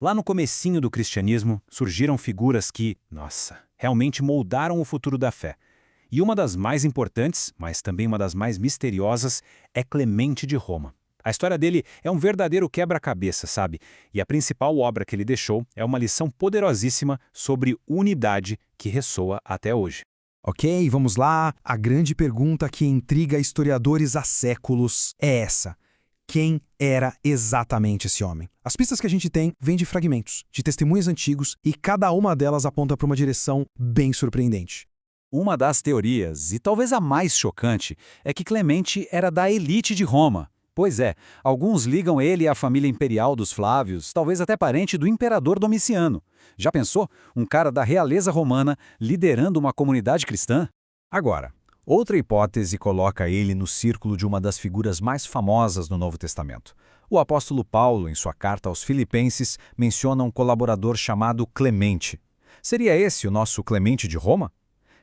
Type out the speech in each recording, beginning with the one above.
Lá no comecinho do cristianismo, surgiram figuras que, nossa, realmente moldaram o futuro da fé. E uma das mais importantes, mas também uma das mais misteriosas, é Clemente de Roma. A história dele é um verdadeiro quebra-cabeça, sabe? E a principal obra que ele deixou é uma lição poderosíssima sobre unidade que ressoa até hoje. Ok, vamos lá. A grande pergunta que intriga historiadores há séculos é essa. Quem era exatamente esse homem? As pistas que a gente tem vêm de fragmentos, de testemunhos antigos, e cada uma delas aponta para uma direção bem surpreendente. Uma das teorias, e talvez a mais chocante, é que Clemente era da elite de Roma. Pois é, alguns ligam ele à família imperial dos Flávios, talvez até parente do imperador Domiciano. Já pensou? Um cara da realeza romana liderando uma comunidade cristã? Agora, outra hipótese coloca ele no círculo de uma das figuras mais famosas no Novo Testamento. O apóstolo Paulo, em sua carta aos Filipenses, menciona um colaborador chamado Clemente. Seria esse o nosso Clemente de Roma?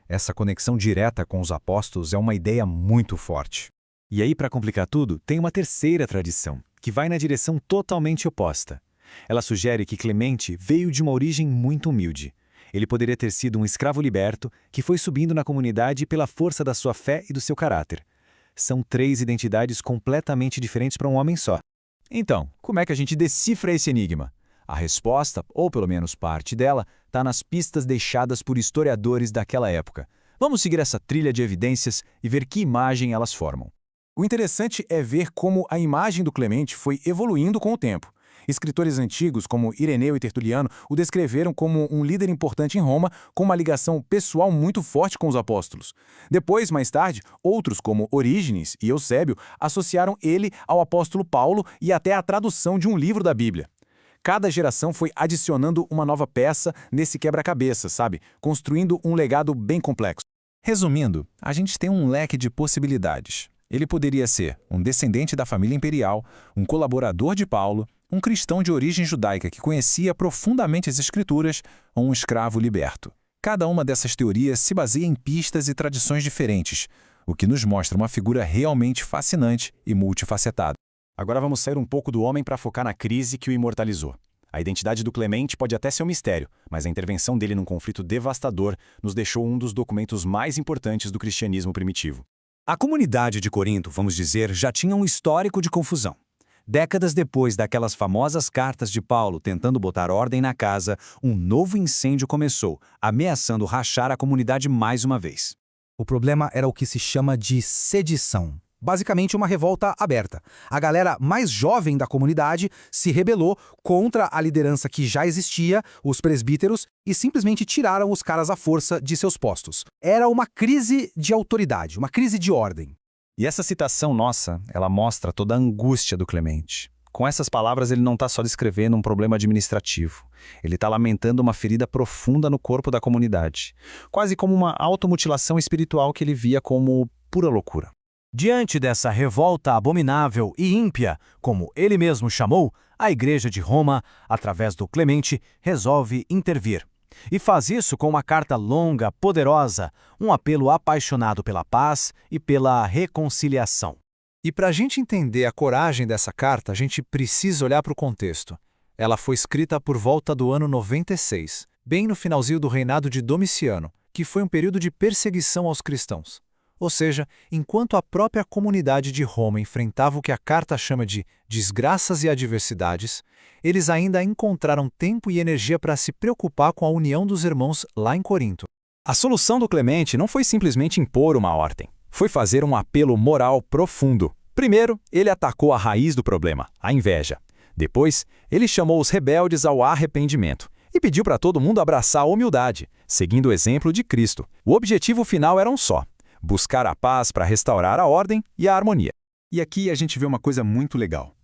Essa conexão direta com os apóstolos é uma ideia muito forte. E aí, para complicar tudo, tem uma terceira tradição, que vai na direção totalmente oposta. Ela sugere que Clemente veio de uma origem muito humilde. Ele poderia ter sido um escravo liberto que foi subindo na comunidade pela força da sua fé e do seu caráter. São três identidades completamente diferentes para um homem só. Então, como é que a gente decifra esse enigma? A resposta, ou pelo menos parte dela, está nas pistas deixadas por historiadores daquela época. Vamos seguir essa trilha de evidências e ver que imagem elas formam. O interessante é ver como a imagem do Clemente foi evoluindo com o tempo. Escritores antigos, como Ireneu e Tertuliano, o descreveram como um líder importante em Roma, com uma ligação pessoal muito forte com os apóstolos. Depois, mais tarde, outros, como Orígenes e Eusébio, associaram ele ao apóstolo Paulo e até à tradução de um livro da Bíblia. Cada geração foi adicionando uma nova peça nesse quebra-cabeça, sabe? Construindo um legado bem complexo. Resumindo, a gente tem um leque de possibilidades. Ele poderia ser um descendente da família imperial, um colaborador de Paulo, um cristão de origem judaica que conhecia profundamente as Escrituras ou um escravo liberto. Cada uma dessas teorias se baseia em pistas e tradições diferentes, o que nos mostra uma figura realmente fascinante e multifacetada. Agora vamos sair um pouco do homem para focar na crise que o imortalizou. A identidade do Clemente pode até ser um mistério, mas a intervenção dele num conflito devastador nos deixou um dos documentos mais importantes do cristianismo primitivo. A comunidade de Corinto, vamos dizer, já tinha um histórico de confusão. Décadas depois daquelas famosas cartas de Paulo tentando botar ordem na casa, um novo incêndio começou, ameaçando rachar a comunidade mais uma vez. O problema era o que se chama de sedição. Basicamente uma revolta aberta. A galera mais jovem da comunidade se rebelou contra a liderança que já existia, os presbíteros, e simplesmente tiraram os caras à força de seus postos. Era uma crise de autoridade, uma crise de ordem. E essa citação nossa, ela mostra toda a angústia do Clemente. Com essas palavras, ele não está só descrevendo um problema administrativo. Ele está lamentando uma ferida profunda no corpo da comunidade. Quase como uma automutilação espiritual que ele via como pura loucura. Diante dessa revolta abominável e ímpia, como ele mesmo chamou, a Igreja de Roma, através do Clemente, resolve intervir. E faz isso com uma carta longa, poderosa, um apelo apaixonado pela paz e pela reconciliação. E para a gente entender a coragem dessa carta, a gente precisa olhar para o contexto. Ela foi escrita por volta do ano 96, bem no finalzinho do reinado de Domiciano, que foi um período de perseguição aos cristãos. Ou seja, enquanto a própria comunidade de Roma enfrentava o que a carta chama de desgraças e adversidades, eles ainda encontraram tempo e energia para se preocupar com a união dos irmãos lá em Corinto. A solução do Clemente não foi simplesmente impor uma ordem, foi fazer um apelo moral profundo. Primeiro, ele atacou a raiz do problema, a inveja. Depois, ele chamou os rebeldes ao arrependimento e pediu para todo mundo abraçar a humildade, seguindo o exemplo de Cristo. O objetivo final era um só: buscar a paz para restaurar a ordem e a harmonia. E aqui a gente vê uma coisa muito legal.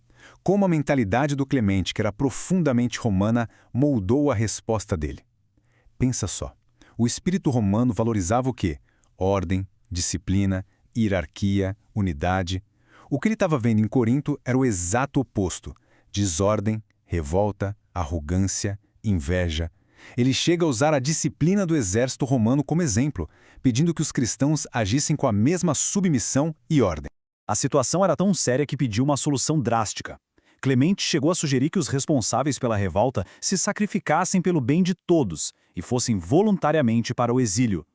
Como a mentalidade do Clemente, que era profundamente romana, moldou a resposta dele. Pensa só, o espírito romano valorizava o quê? Ordem, disciplina, hierarquia, unidade. O que ele estava vendo em Corinto era o exato oposto: desordem, revolta, arrogância, inveja. Ele chega a usar a disciplina do exército romano como exemplo, pedindo que os cristãos agissem com a mesma submissão e ordem. A situação era tão séria que pediu uma solução drástica. Clemente chegou a sugerir que os responsáveis pela revolta se sacrificassem pelo bem de todos e fossem voluntariamente para o exílio.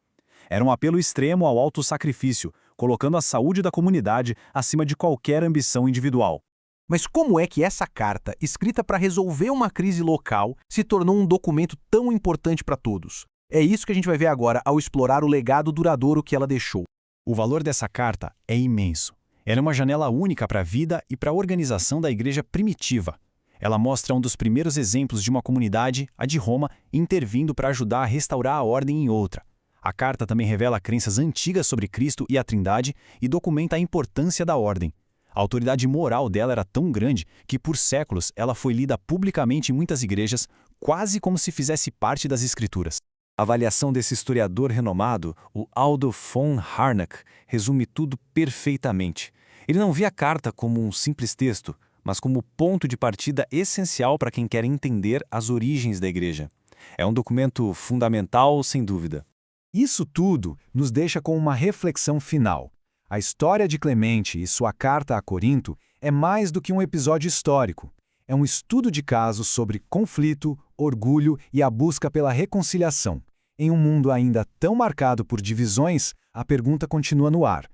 Era um apelo extremo ao autossacrifício, colocando a saúde da comunidade acima de qualquer ambição individual. Mas como é que essa carta, escrita para resolver uma crise local, se tornou um documento tão importante para todos? É isso que a gente vai ver agora ao explorar o legado duradouro que ela deixou. O valor dessa carta é imenso. Ela é uma janela única para a vida e para a organização da igreja primitiva. Ela mostra um dos primeiros exemplos de uma comunidade, a de Roma, intervindo para ajudar a restaurar a ordem em outra. A carta também revela crenças antigas sobre Cristo e a Trindade e documenta a importância da ordem. A autoridade moral dela era tão grande que, por séculos, ela foi lida publicamente em muitas igrejas, quase como se fizesse parte das Escrituras. A avaliação desse historiador renomado, o Aldo von Harnack, resume tudo perfeitamente. Ele não via a carta como um simples texto, mas como ponto de partida essencial para quem quer entender as origens da igreja. É um documento fundamental, sem dúvida. Isso tudo nos deixa com uma reflexão final. A história de Clemente e sua carta a Corinto é mais do que um episódio histórico. É um estudo de casos sobre conflito, orgulho e a busca pela reconciliação. Em um mundo ainda tão marcado por divisões, a pergunta continua no ar.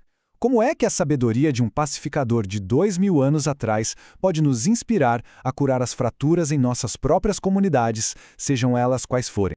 Como é que a sabedoria de um pacificador de 2000 anos atrás pode nos inspirar a curar as fraturas em nossas próprias comunidades, sejam elas quais forem?